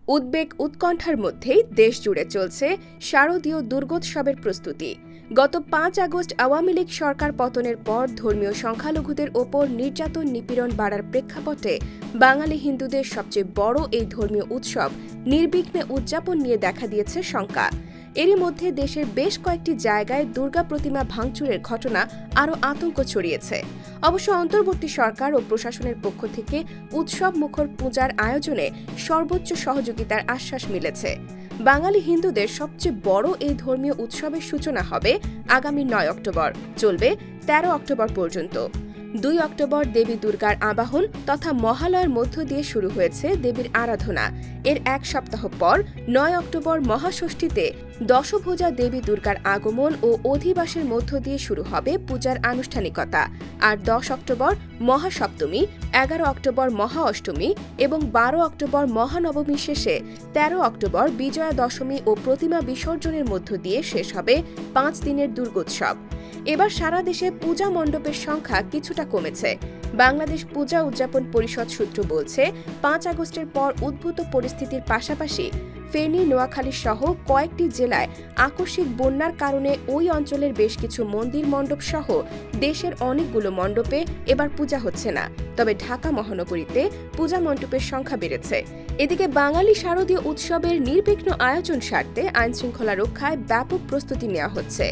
উদ্বেগ উৎকণ্ঠার মধ্যেই দেশ জুড়ে চলছে শারদীয় দুর্গোৎসবের প্রস্তুতি। গত ৫ আগস্ট আওয়ামী লীগ সরকার পতনের পর ধর্মীয় সংখ্যালঘুদের ওপর নির্যাতন নিপীড়ন বাড়ার প্রেক্ষাপটে বাঙালি হিন্দুদের সবচেয়ে বড় এই ধর্মীয় উৎসব নির্বিঘ্নে উদযাপন নিয়ে দেখা দিয়েছে শঙ্কা। এরই মধ্যে দেশের বেশ কয়েকটি জায়গায় দুর্গা প্রতিমা ভাঙচুরের ঘটনা আরও আতঙ্ক ছড়িয়েছে। অবশ্য অন্তর্বর্তী সরকার ও প্রশাসনের পক্ষ থেকে উৎসব মুখর পূজার আয়োজনে সর্বোচ্চ সহযোগিতার আশ্বাস মিলেছে। বাঙালি হিন্দুদের সবচেয়ে বড় এই ধর্মীয় উৎসবের সূচনা হবে আগামী ৯ অক্টোবর, চলবে ১৩ অক্টোবর পর্যন্ত। ২ অক্টোবর দেবী দুর্গার আবাহন তথা মহালয়ার মধ্য দিয়ে শুরু হয়েছে দেবীর আরাধনা। এর এক সপ্তাহ পর ৯ অক্টোবর মহাষষ্ঠীতে দশভুজা দেবী দুর্গার আগমন ও অধিবাসের মধ্য দিয়ে শুরু হবে পূজার আনুষ্ঠানিকতা। আর ১০ অক্টোবর মহাসপ্তমী, ১১ অক্টোবর মহা অষ্টমী এবং ১২ অক্টোবর মহানবমী শেষে ১৩ অক্টোবর বিজয়া দশমী ও প্রতিমা বিসর্জনের মধ্য দিয়ে শেষ হবে ৫ দিনের দুর্গোৎসব। এবার সারা দেশে পূজা মণ্ডপের সংখ্যা কিছুটা কমেছে। বাংলাদেশ পূজা উদযাপন পরিষদ সূত্র বলছে, ৫ আগস্টের পর উদ্ভূত পরিস্থিতির পাশাপাশি ফেনী, নোয়াখালী সহ কয়েকটি জেলায় আকস্মিক বন্যার কারণে ওই অঞ্চলের বেশ কিছু মন্দির মণ্ডপ সহ দেশের অনেকগুলো মণ্ডপে এবার পূজা হচ্ছে না। তবে ঢাকা মহানগরীতে পূজা মণ্ডপের সংখ্যা বেড়েছে। এদিকে বাঙালি শারদীয় উৎসবের নির্বিঘ্ন আয়োজন সারতে আইনশৃঙ্খলা রক্ষায় ব্যাপক প্রস্তুতি নেওয়া হচ্ছে।